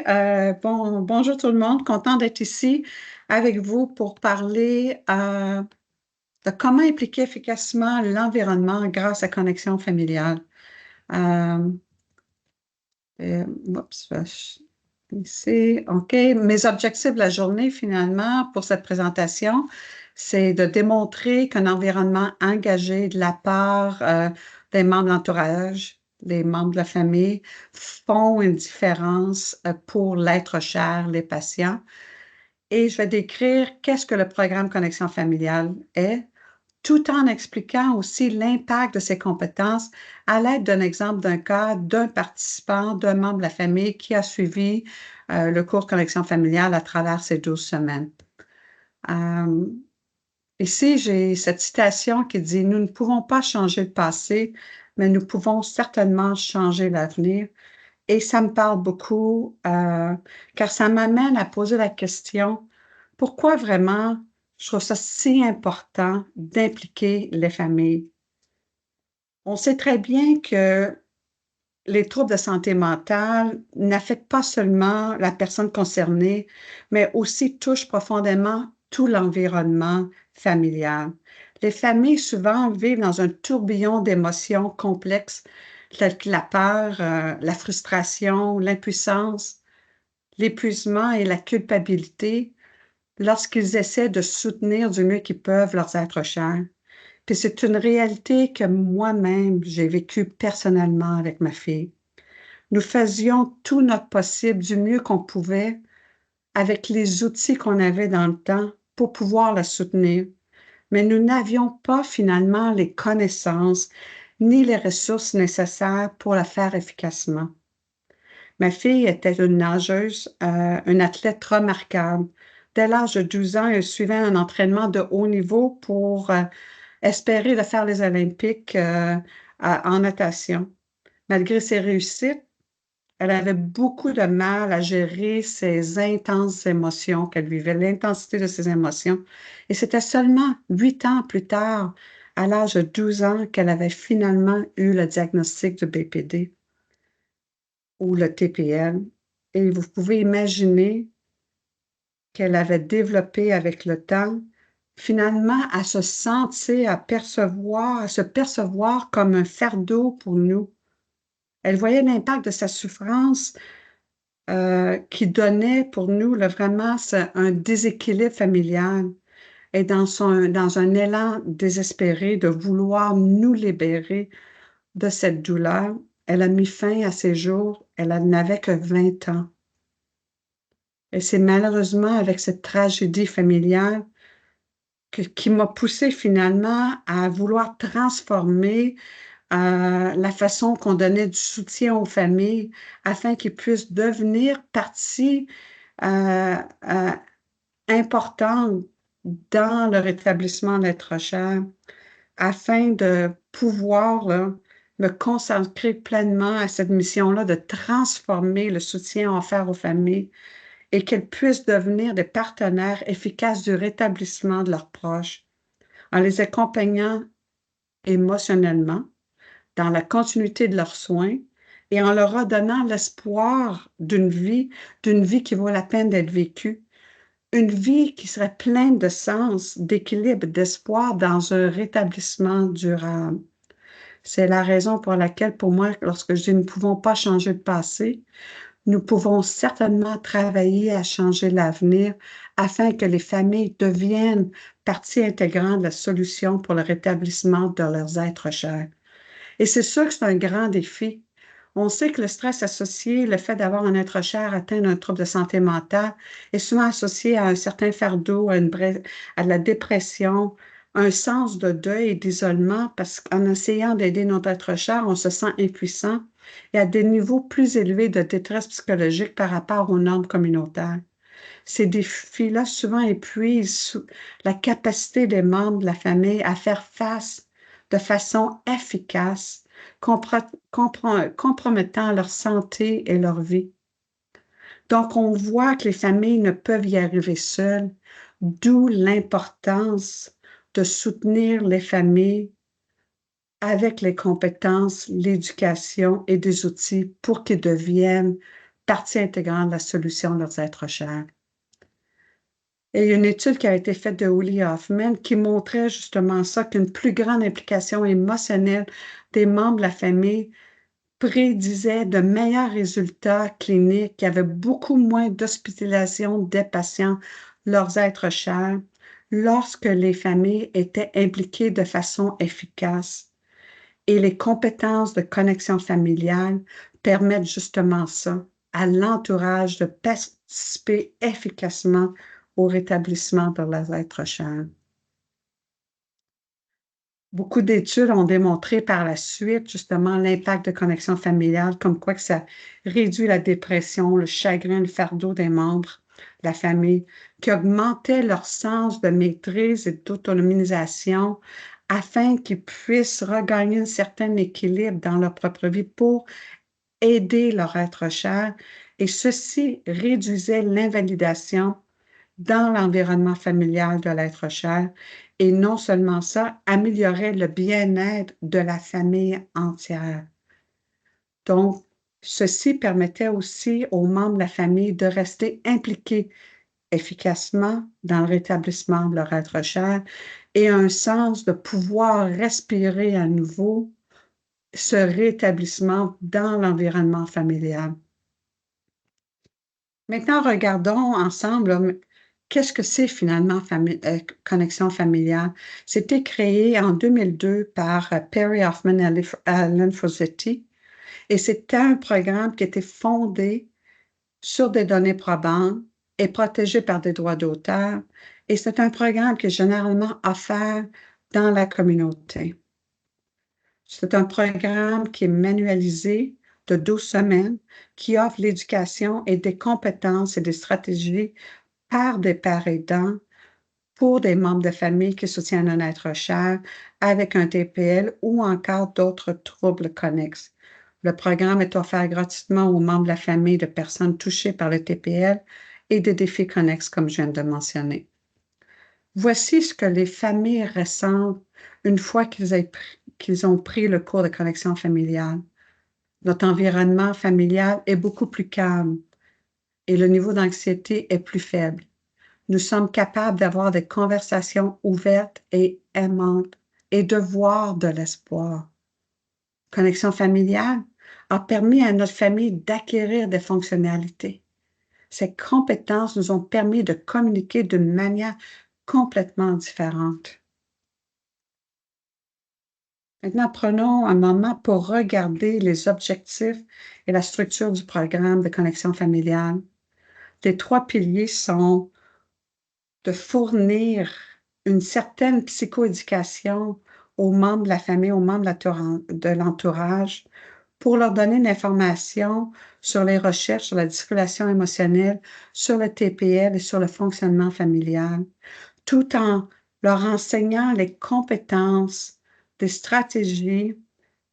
Bonjour tout le monde, content d'être ici avec vous pour parler de comment impliquer efficacement l'environnement grâce à connexion familiale. Euh, oups, ici, OK. Mes objectifs de la journée, finalement, pour cette présentation, c'est de démontrer qu'un environnement engagé de la part des membres de l'entourage, des membres de la famille, font une différence pour l'être cher, les patients. Et je vais décrire qu'est-ce que le programme Connexion familiale est, tout en expliquant aussi l'impact de ces compétences à l'aide d'un exemple d'un cas d'un participant, d'un membre de la famille qui a suivi le cours Connexion familiale à travers ces 12 semaines. Euh, Ici, j'ai cette citation qui dit, nous ne pouvons pas changer le passé, mais nous pouvons certainement changer l'avenir. Et ça me parle beaucoup car ça m'amène à poser la question, pourquoi vraiment je trouve ça si important d'impliquer les familles? On sait très bien que les troubles de santé mentale n'affectent pas seulement la personne concernée, mais aussi touchent profondément tout l'environnement familial. Les familles souvent vivent dans un tourbillon d'émotions complexes telles que la peur, la frustration, l'impuissance, l'épuisement et la culpabilité lorsqu'ils essaient de soutenir du mieux qu'ils peuvent leurs êtres chers. Puis c'est une réalité que moi-même, j'ai vécue personnellement avec ma fille. Nous faisions tout notre possible du mieux qu'on pouvait avec les outils qu'on avait dans le temps pour pouvoir la soutenir. Mais nous n'avions pas finalement les connaissances ni les ressources nécessaires pour la faire efficacement. Ma fille était une nageuse, une athlète remarquable. Dès l'âge de 12 ans, elle suivait un entraînement de haut niveau pour espérer de faire les Olympiques en natation. Malgré ses réussites, elle avait beaucoup de mal à gérer ses intenses émotions qu'elle vivait, l'intensité de ses émotions. Et c'était seulement 8 ans plus tard, à l'âge de 12 ans, qu'elle avait finalement eu le diagnostic de BPD ou le TPL. Et vous pouvez imaginer qu'elle avait développé avec le temps, finalement à se sentir, à se percevoir comme un fardeau pour nous. Elle voyait l'impact de sa souffrance qui donnait pour nous vraiment un déséquilibre familial et dans un élan désespéré de vouloir nous libérer de cette douleur, elle a mis fin à ses jours. Elle n'avait que 20 ans. Et c'est malheureusement avec cette tragédie familiale qui m'a poussée finalement à vouloir transformer la façon qu'on donnait du soutien aux familles afin qu'ils puissent devenir partie euh, euh, importante dans le rétablissement d'être cher, afin de pouvoir là, me consacrer pleinement à cette mission-là de transformer le soutien offert aux familles et qu'elles puissent devenir des partenaires efficaces du rétablissement de leurs proches en les accompagnant émotionnellement dans la continuité de leurs soins et en leur redonnant l'espoir d'une vie qui vaut la peine d'être vécue, une vie qui serait pleine de sens, d'équilibre, d'espoir dans un rétablissement durable. C'est la raison pour laquelle, pour moi, lorsque je dis nous ne pouvons pas changer le passé, nous pouvons certainement travailler à changer l'avenir afin que les familles deviennent partie intégrante de la solution pour le rétablissement de leurs êtres chers. Et c'est sûr que c'est un grand défi. On sait que le stress associé, le fait d'avoir un être cher atteint d'un trouble de santé mentale, est souvent associé à un certain fardeau, à de la dépression, un sens de deuil et d'isolement, parce qu'en essayant d'aider notre être cher, on se sent impuissant et à des niveaux plus élevés de détresse psychologique par rapport aux normes communautaires. Ces défis-là souvent épuisent la capacité des membres de la famille à faire face de façon efficace, compromettant leur santé et leur vie. Donc, on voit que les familles ne peuvent y arriver seules, d'où l'importance de soutenir les familles avec les compétences, l'éducation et des outils pour qu'ils deviennent partie intégrante de la solution de leurs êtres chers. Et il y a une étude qui a été faite de Uli Hoffman qui montrait justement ça, qu'une plus grande implication émotionnelle des membres de la famille prédisait de meilleurs résultats cliniques, qu'il y avait beaucoup moins d'hospitalisation des patients, leurs êtres chers, lorsque les familles étaient impliquées de façon efficace. Et les compétences de connexion familiale permettent justement ça, à l'entourage de participer efficacement au rétablissement de leurs êtres chers. Beaucoup d'études ont démontré par la suite justement l'impact de connexion familiale, comme quoi que ça réduit la dépression, le chagrin, le fardeau des membres de la famille, qui augmentait leur sens de maîtrise et d'autonomisation afin qu'ils puissent regagner un certain équilibre dans leur propre vie pour aider leur être cher. Et ceci réduisait l'invalidation dans l'environnement familial de l'être cher. Et non seulement ça, améliorait le bien-être de la famille entière. Donc, ceci permettait aussi aux membres de la famille de rester impliqués efficacement dans le rétablissement de leur être cher et un sens de pouvoir respirer à nouveau ce rétablissement dans l'environnement familial. Maintenant, regardons ensemble qu'est-ce que c'est finalement connexion familiale. C'était créé en 2002 par Perry Hoffman et Alan Frazzetti et c'était un programme qui était fondé sur des données probantes et protégé par des droits d'auteur. Et c'est un programme qui est généralement offert dans la communauté. C'est un programme qui est manualisé de 12 semaines, qui offre l'éducation et des compétences et des stratégies par des parents aidants pour des membres de famille qui soutiennent un être cher avec un TPL ou encore d'autres troubles connexes. Le programme est offert gratuitement aux membres de la famille de personnes touchées par le TPL et des défis connexes, comme je viens de mentionner. Voici ce que les familles ressentent une fois qu'ils ont pris le cours de connexion familiale. Notre environnement familial est beaucoup plus calme et le niveau d'anxiété est plus faible. Nous sommes capables d'avoir des conversations ouvertes et aimantes et de voir de l'espoir. Connexion familiale a permis à notre famille d'acquérir des fonctionnalités. Ces compétences nous ont permis de communiquer d'une manière complètement différente. Maintenant, prenons un moment pour regarder les objectifs et la structure du programme de connexion familiale. Les 3 piliers sont de fournir une certaine psychoéducation aux membres de la famille, aux membres de l'entourage, pour leur donner une information sur les recherches, sur la circulation émotionnelle, sur le TPL et sur le fonctionnement familial, tout en leur enseignant les compétences, des stratégies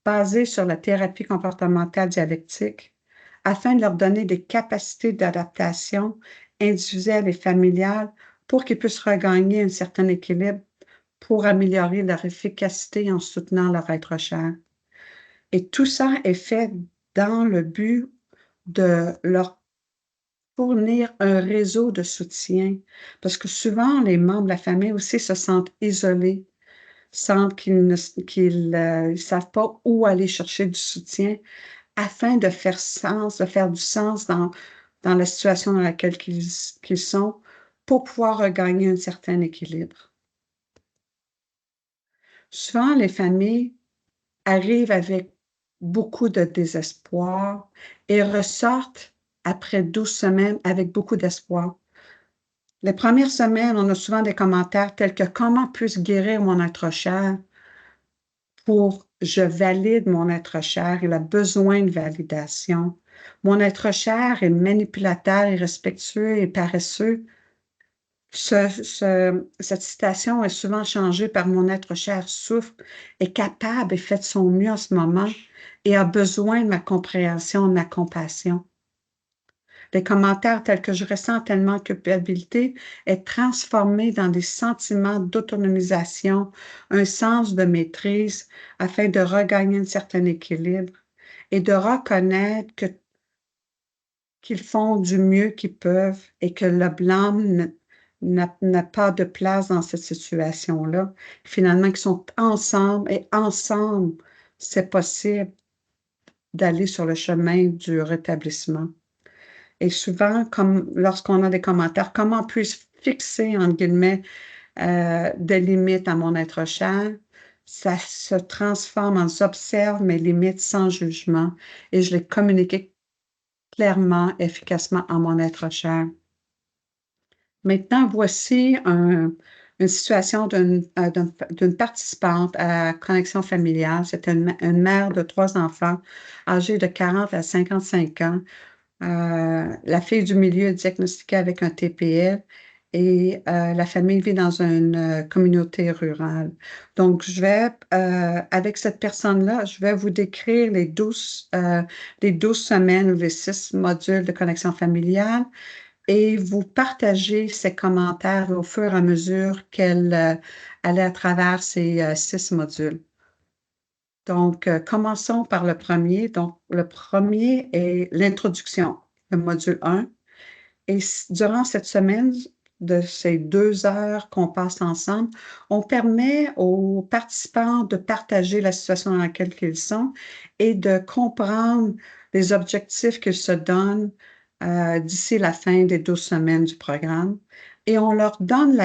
basées sur la thérapie comportementale dialectique, afin de leur donner des capacités d'adaptation individuelles et familiales pour qu'ils puissent regagner un certain équilibre pour améliorer leur efficacité en soutenant leur être cher. Et tout ça est fait dans le but de leur fournir un réseau de soutien, parce que souvent, les membres de la famille aussi se sentent isolés, sentent qu'ils ne savent pas où aller chercher du soutien afin de faire du sens dans la situation dans laquelle qu'ils sont pour pouvoir regagner un certain équilibre. Souvent, les familles arrivent avec beaucoup de désespoir et ressortent après 12 semaines avec beaucoup d'espoir. Les premières semaines, on a souvent des commentaires tels que comment puis-je guérir mon être cher pour je valide mon être cher, il a besoin de validation. Mon être cher est manipulateur, irrespectueux et paresseux. Cette citation est souvent changée par mon être cher souffre, est capable et fait de son mieux en ce moment et a besoin de ma compréhension, de ma compassion. Les commentaires tels que je ressens tellement de culpabilité est transformé dans des sentiments d'autonomisation, un sens de maîtrise afin de regagner un certain équilibre et de reconnaître qu'ils font du mieux qu'ils peuvent et que le blâme n'a pas de place dans cette situation-là. Finalement, qu'ils sont ensemble et ensemble, c'est possible d'aller sur le chemin du rétablissement. Et souvent, comme lorsqu'on a des commentaires, comment puis-je fixer, entre guillemets, des limites à mon être cher? Ça se transforme en j'observe mes limites sans jugement et je les communique clairement, efficacement à mon être cher. Maintenant, voici une situation d'une participante à Connexion familiale. C'est une mère de 3 enfants âgée de 40 à 55 ans. La fille du milieu est diagnostiquée avec un TPL et la famille vit dans une communauté rurale. Donc, avec cette personne-là, je vais vous décrire les 12 semaines ou les 6 modules de connexion familiale et vous partager ses commentaires au fur et à mesure qu'elle allait à travers ces 6 modules. Donc, commençons par le premier. Donc, le premier est l'introduction, le module 1. Et durant cette semaine, de ces 2 heures qu'on passe ensemble, on permet aux participants de partager la situation dans laquelle ils sont et de comprendre les objectifs qu'ils se donnent d'ici la fin des 12 semaines du programme. Et on leur donne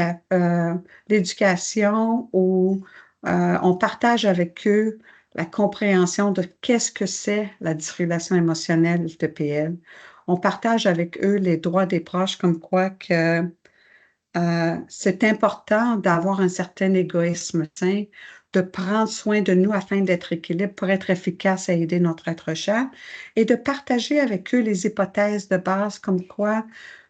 l'éducation ou on partage avec eux la compréhension de qu'est-ce que c'est la dysrégulation émotionnelle de PL. On partage avec eux les droits des proches, comme quoi que c'est important d'avoir un certain égoïsme sain, de prendre soin de nous afin d'être équilibre pour être efficace à aider notre être cher et de partager avec eux les hypothèses de base comme quoi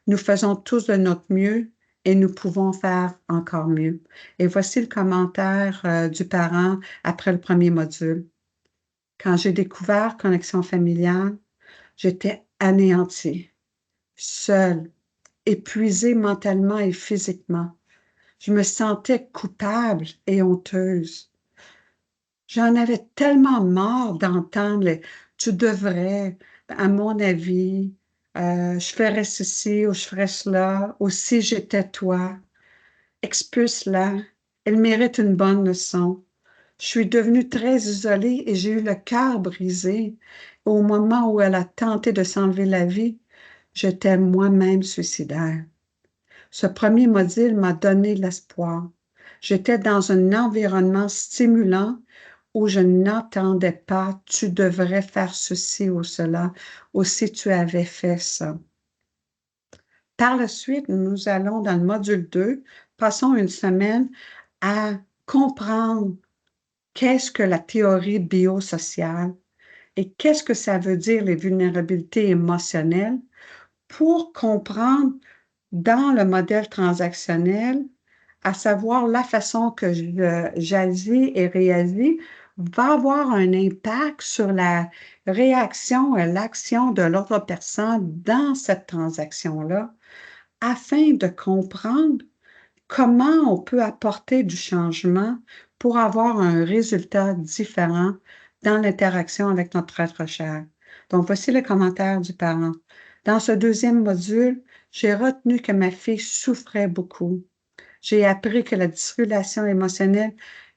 nous faisons tous de notre mieux et nous pouvons faire encore mieux. Et voici le commentaire du parent après le premier module. Quand j'ai découvert Connexion familiale, j'étais anéantie, seule, épuisée mentalement et physiquement. Je me sentais coupable et honteuse. J'en avais tellement marre d'entendre tu devrais, à mon avis, je ferais ceci ou je ferais cela, ou si j'étais toi, expulse-la, elle mérite une bonne leçon. Je suis devenue très isolée et j'ai eu le cœur brisé. Au moment où elle a tenté de s'enlever la vie, j'étais moi-même suicidaire. Ce premier module m'a donné l'espoir. J'étais dans un environnement stimulant où je n'entendais pas tu devrais faire ceci ou cela, ou si tu avais fait ça. Par la suite, nous allons dans le module 2, passons une semaine à comprendre qu'est-ce que la théorie biosociale et qu'est-ce que ça veut dire les vulnérabilités émotionnelles pour comprendre dans le modèle transactionnel, à savoir la façon que j'agis et réagis, va avoir un impact sur la réaction et l'action de l'autre personne dans cette transaction-là, afin de comprendre comment on peut apporter du changement pour avoir un résultat différent dans l'interaction avec notre être cher. Donc, voici le commentaire du parent. Dans ce deuxième module, j'ai retenu que ma fille souffrait beaucoup. J'ai appris que la dysrégulation émotionnelle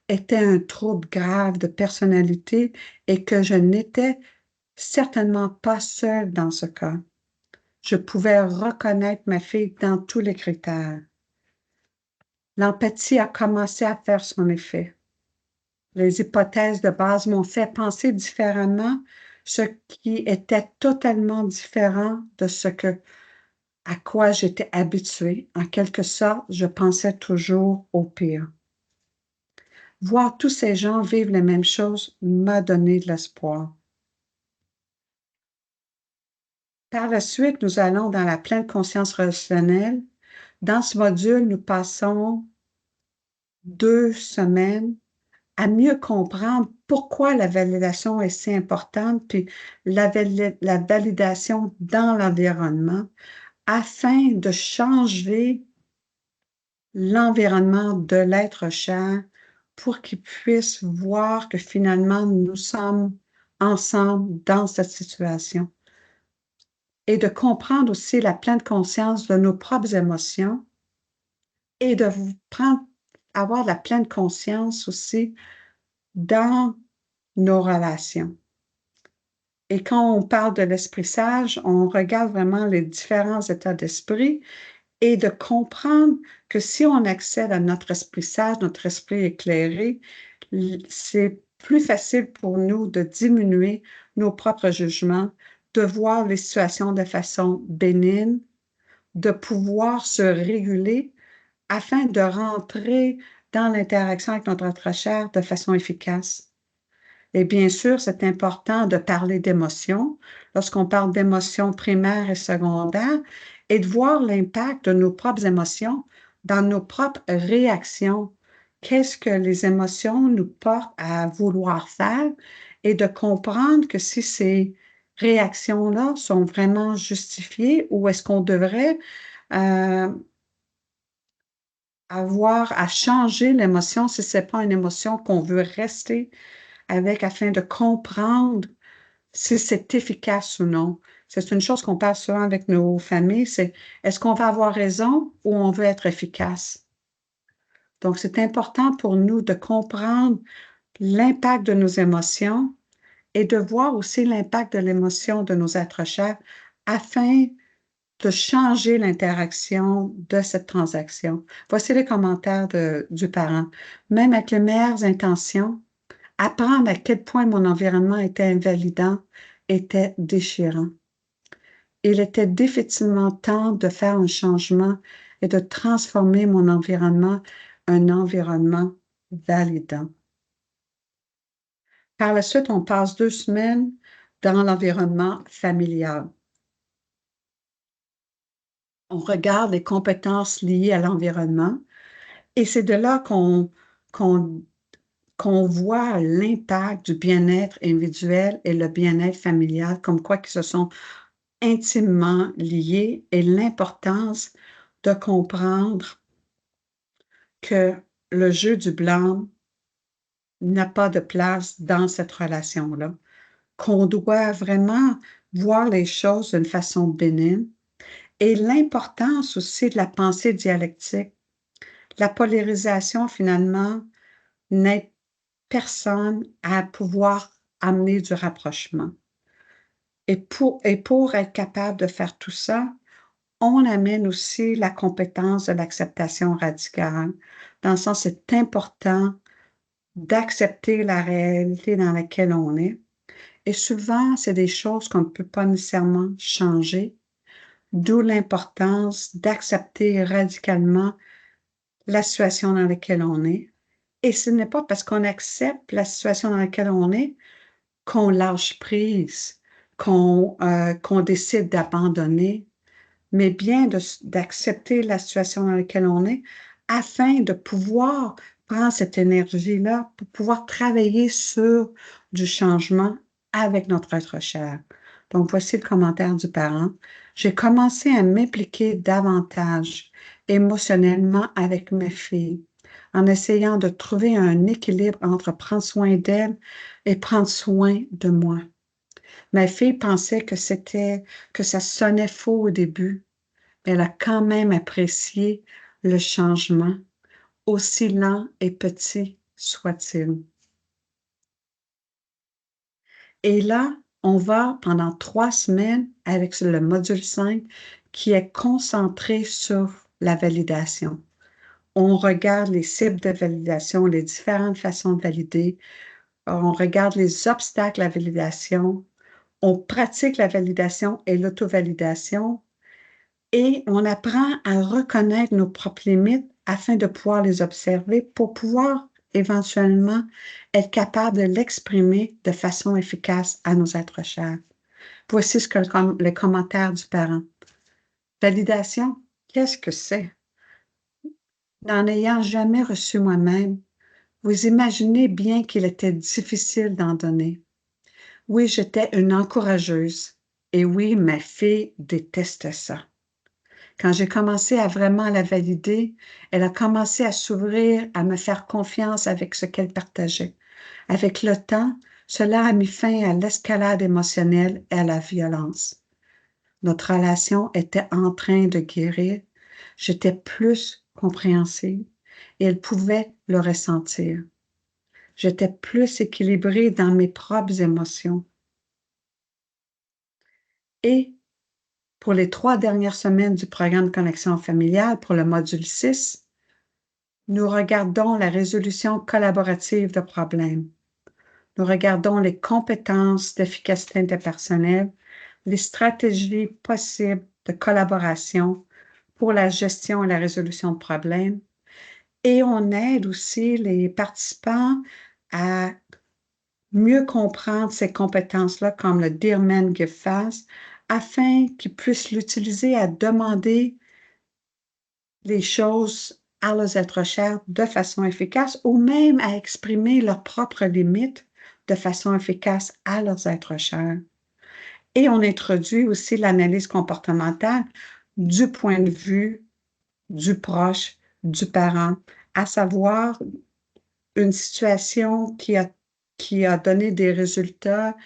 était un trouble grave de personnalité et que je n'étais certainement pas seule dans ce cas. Je pouvais reconnaître ma fille dans tous les critères. L'empathie a commencé à faire son effet. Les hypothèses de base m'ont fait penser différemment, ce qui était totalement différent de à quoi j'étais habituée. En quelque sorte, je pensais toujours au pire. Voir tous ces gens vivre les mêmes choses m'a donné de l'espoir. Par la suite, nous allons dans la pleine conscience relationnelle. Dans ce module, nous passons 2 semaines à mieux comprendre pourquoi la validation est si importante, puis la validation dans l'environnement, afin de changer l'environnement de l'être cher pour qu'il puisse voir que finalement, nous sommes ensemble dans cette situation. et de comprendre aussi la pleine conscience de nos propres émotions et de avoir la pleine conscience aussi dans nos relations. Et quand on parle de l'esprit sage, on regarde vraiment les différents états d'esprit et de comprendre que si on accède à notre esprit sage, notre esprit éclairé, c'est plus facile pour nous de diminuer nos propres jugements, de voir les situations de façon bénigne, de pouvoir se réguler afin de rentrer dans l'interaction avec notre être cher de façon efficace. Et bien sûr, c'est important de parler d'émotions lorsqu'on parle d'émotions primaires et secondaires et de voir l'impact de nos propres émotions dans nos propres réactions. Qu'est-ce que les émotions nous portent à vouloir faire et de comprendre que si ces réactions-là sont vraiment justifiées ou est-ce qu'on devrait euh, avoir à changer l'émotion si ce n'est pas une émotion qu'on veut rester avec afin de comprendre si c'est efficace ou non. C'est une chose qu'on parle souvent avec nos familles, c'est est-ce qu'on va avoir raison ou on veut être efficace? Donc, c'est important pour nous de comprendre l'impact de nos émotions et de voir aussi l'impact de l'émotion de nos êtres chers afin de changer l'interaction de cette transaction. Voici les commentaires du parent. Même avec les meilleures intentions, apprendre à quel point mon environnement était invalidant était déchirant. Il était définitivement temps de faire un changement et de transformer mon environnement en un environnement validant. Par la suite, on passe 2 semaines dans l'environnement familial. On regarde les compétences liées à l'environnement et c'est de là qu'on voit l'impact du bien-être individuel et le bien-être familial, comme quoi qu'ils se sont intimement liés et l'importance de comprendre que le jeu du blanc n'a pas de place dans cette relation-là, qu'on doit vraiment voir les choses d'une façon bénigne et l'importance aussi de la pensée dialectique. La polarisation, finalement, n'aide personne à pouvoir amener du rapprochement. Et pour être capable de faire tout ça, on amène aussi la compétence de l'acceptation radicale. Dans le sens, c'est important d'accepter la réalité dans laquelle on est. Et souvent, c'est des choses qu'on ne peut pas nécessairement changer, d'où l'importance d'accepter radicalement la situation dans laquelle on est. Et ce n'est pas parce qu'on accepte la situation dans laquelle on est qu'on lâche prise, qu'on décide d'abandonner, mais bien d'accepter la situation dans laquelle on est afin de pouvoir prendre cette énergie-là pour pouvoir travailler sur du changement avec notre être cher. Donc, voici le commentaire du parent. J'ai commencé à m'impliquer davantage émotionnellement avec mes filles en essayant de trouver un équilibre entre prendre soin d'elles et prendre soin de moi. Ma fille pensait que ça sonnait faux au début. Elle a quand même apprécié le changement, aussi lent et petit soit-il. Et là, on va pendant 3 semaines avec le module 5 qui est concentré sur la validation. On regarde les cibles de validation, les différentes façons de valider. On regarde les obstacles à la validation. On pratique la validation et l'auto-validation. Et on apprend à reconnaître nos propres limites afin de pouvoir les observer pour pouvoir éventuellement être capable de l'exprimer de façon efficace à nos êtres chers. Voici ce que le commentaire du parent. Validation, qu'est-ce que c'est? N'en ayant jamais reçu moi-même, vous imaginez bien qu'il était difficile d'en donner. Oui, j'étais une encourageuse. Et oui, ma fille déteste ça. Quand j'ai commencé à vraiment la valider, elle a commencé à s'ouvrir, à me faire confiance avec ce qu'elle partageait. Avec le temps, cela a mis fin à l'escalade émotionnelle et à la violence. Notre relation était en train de guérir. J'étais plus compréhensive et elle pouvait le ressentir. J'étais plus équilibrée dans mes propres émotions. Et pour les 3 dernières semaines du programme de connexion familiale, pour le module 6, nous regardons la résolution collaborative de problèmes. Nous regardons les compétences d'efficacité interpersonnelle, les stratégies possibles de collaboration pour la gestion et la résolution de problèmes. Et on aide aussi les participants à mieux comprendre ces compétences-là, comme le Dear Man Give Fast, afin qu'ils puissent l'utiliser à demander les choses à leurs êtres chers de façon efficace ou même à exprimer leurs propres limites de façon efficace à leurs êtres chers. Et on introduit aussi l'analyse comportementale du point de vue du proche, du parent, à savoir une situation qui a donné des résultats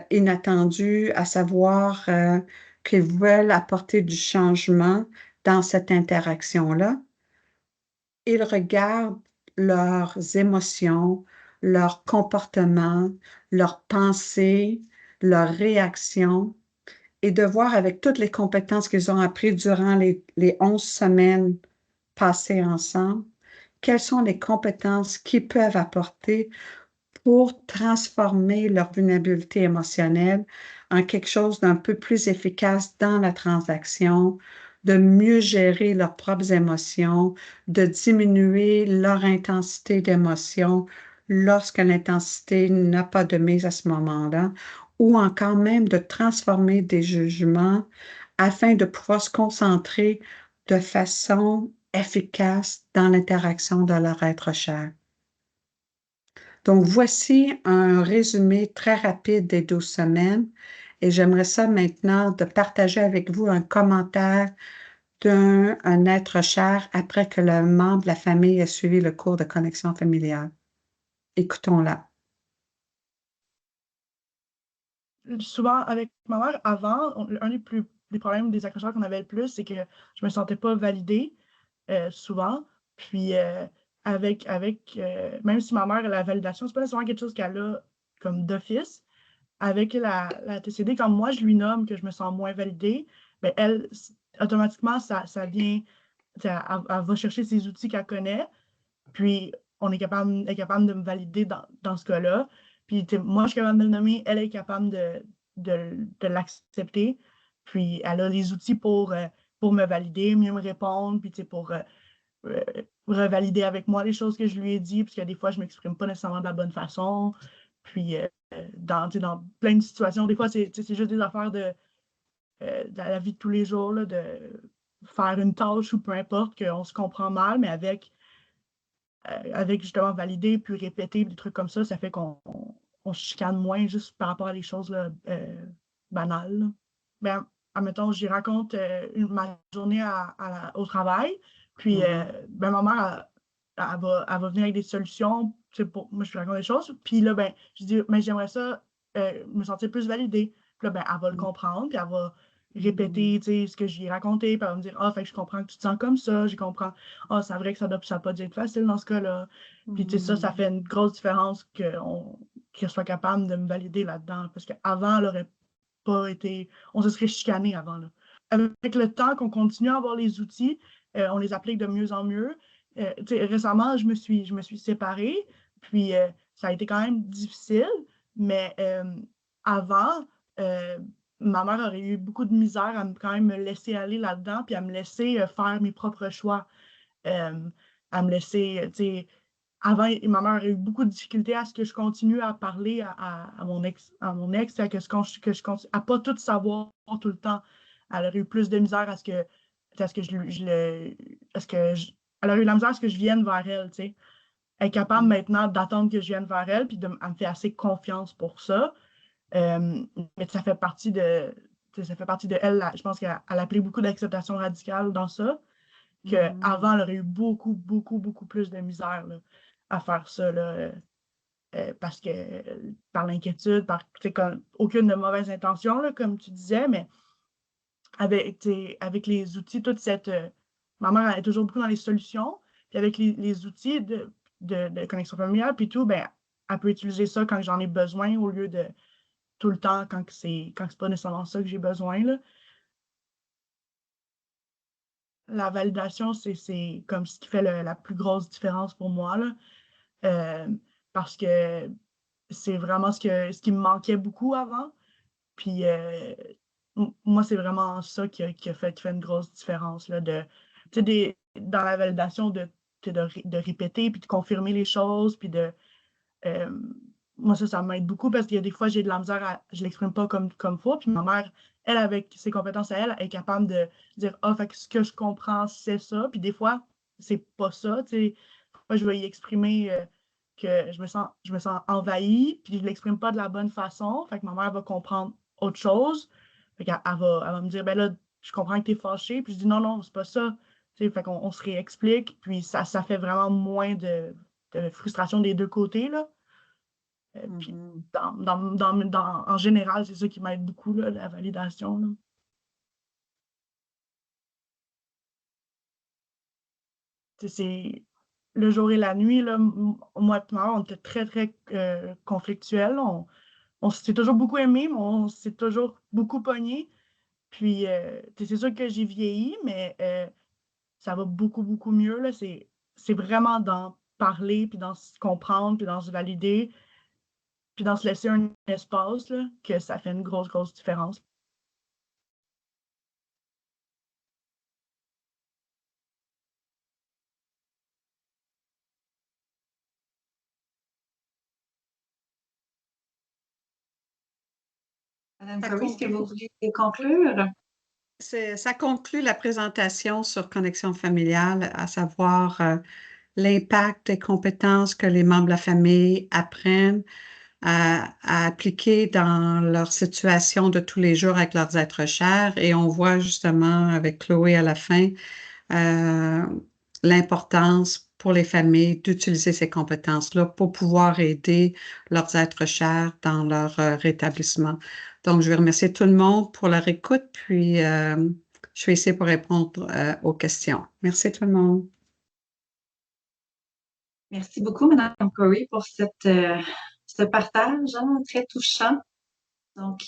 inattendus, à savoir qu'ils veulent apporter du changement dans cette interaction-là. Ils regardent leurs émotions, leurs comportements, leurs pensées, leurs réactions et de voir avec toutes les compétences qu'ils ont apprises durant les 11 semaines passées ensemble, quelles sont les compétences qu'ils peuvent apporter pour transformer leur vulnérabilité émotionnelle en quelque chose d'un peu plus efficace dans la transaction, de mieux gérer leurs propres émotions, de diminuer leur intensité d'émotion lorsque l'intensité n'a pas de mise à ce moment-là, ou encore même de transformer des jugements afin de pouvoir se concentrer de façon efficace dans l'interaction de leur être cher. Donc, voici un résumé très rapide des 12 semaines et j'aimerais ça maintenant de partager avec vous un commentaire d'un être cher après que le membre de la famille ait suivi le cours de connexion familiale. Écoutons-la. Souvent, avec ma mère, avant, un des problèmes des accrocheurs qu'on avait le plus, c'est que je me sentais pas validée souvent. Puis, même si ma mère a la validation, c'est pas nécessairement quelque chose qu'elle a comme d'office. Avec la TCD, quand moi, je lui nomme que je me sens moins validée, bien, elle, automatiquement, ça vient, elle va chercher ses outils qu'elle connaît, puis elle est capable de me valider dans ce cas-là. Puis moi, je suis capable de le nommer, elle est capable de l'accepter. Puis elle a les outils pour me valider, mieux me répondre, puis pour revalider avec moi les choses que je lui ai dit, parce que des fois, je ne m'exprime pas nécessairement de la bonne façon. Puis dans plein de situations, des fois, c'est juste des affaires de la vie de tous les jours, là, de faire une tâche ou peu importe, qu'on se comprend mal, mais avec justement valider puis répéter des trucs comme ça fait qu'on se chicane moins juste par rapport à des choses là, banales. Là. Ben, admettons, j'y raconte ma journée au travail, puis ben, ma mère, elle va venir avec des solutions. Moi, je lui raconte des choses, puis là, ben, je dis, mais j'aimerais ça me sentir plus validée. Puis là, ben, elle va le comprendre, puis elle va répéter ce que je lui ai raconté, puis elle va me dire, ah, fait que je comprends que tu te sens comme ça, je comprends. Ah, c'est vrai que ça n'a pas dû être facile dans ce cas-là. Puis, ça fait une grosse différence qu'elle soit capable de me valider là-dedans. Parce qu'avant, elle n'aurait pas été. On se serait chicané avant. Là. Avec le temps qu'on continue à avoir les outils, on les applique de mieux en mieux. Récemment, je me suis séparée, puis ça a été quand même difficile, mais avant, euh, ma mère aurait eu beaucoup de misère à quand même me laisser aller là-dedans, puis à me laisser faire mes propres choix, à me laisser, avant, ma mère a eu beaucoup de difficultés à ce que je continue à parler à mon ex, à que je continue, à pas tout savoir tout le temps. Elle aurait eu plus de misère à ce que, elle aurait eu la misère à ce que je vienne vers elle, tu sais. Elle est capable maintenant d'attendre que je vienne vers elle, puis elle me fait assez confiance pour ça. Mais ça fait partie de elle, je pense qu'elle appelait beaucoup d'acceptation radicale dans ça, qu'avant, elle aurait eu beaucoup, beaucoup, beaucoup plus de misère là, à faire ça, là, parce que par l'inquiétude, aucune de mauvaise intention, là, comme tu disais, mais avec les outils, toute cette... ma mère, elle est toujours beaucoup dans les solutions, puis avec les outils de connexion familiale, puis tout, ben, elle peut utiliser ça quand j'en ai besoin au lieu de tout le temps quand c'est pas nécessairement ça que j'ai besoin, là. La validation, c'est comme ce qui fait la plus grosse différence pour moi, là. Euh, Parce que c'est vraiment ce qui me manquait beaucoup avant. Puis moi, c'est vraiment ça qui fait une grosse différence, là, tu sais, dans la validation de répéter, puis de confirmer les choses, puis euh, moi, ça m'aide beaucoup parce qu'il y a des fois, j'ai de la misère je l'exprime pas comme faut. Puis ma mère, elle, avec ses compétences à elle, est capable de dire, ah, fait que ce que je comprends, c'est ça. Puis des fois, c'est pas ça, tu sais. Moi, je vais y exprimer que je me sens envahie, puis je l'exprime pas de la bonne façon. Fait que ma mère va comprendre autre chose. Fait qu'elle va me dire, ben là, je comprends que t'es fâchée. Puis je dis, non, non, c'est pas ça. Tu sais, fait qu'on on se réexplique. Puis ça fait vraiment moins de frustration des deux côtés, là. Puis Mhm. en général, c'est ça qui m'aide beaucoup, là, la validation, là. Tu sais, c'est le jour et la nuit, là, moi et ma mère, on était très, très conflictuels. On s'est toujours beaucoup aimés, mais on s'est toujours beaucoup pognés. Puis, tu sais, c'est sûr que j'ai vieilli, mais ça va beaucoup, beaucoup mieux, là. C'est vraiment dans parler, puis dans se comprendre, puis dans se valider, puis dans se laisser un espace, là, que ça fait une grosse, grosse différence. Madame Ça Corey, est-ce que vous conclut, voulez conclure? ça conclut la présentation sur connexion familiale, à savoir l'impact des compétences que les membres de la famille apprennent à appliquer dans leur situation de tous les jours avec leurs êtres chers. Et on voit justement avec Chloé à la fin euh, l'importance pour les familles d'utiliser ces compétences-là pour pouvoir aider leurs êtres chers dans leur rétablissement. Donc, je vais remercier tout le monde pour leur écoute, puis je vais essayer pour répondre aux questions. Merci tout le monde. Merci beaucoup, Madame Corey, pour ce partage, hein, très touchant. Donc,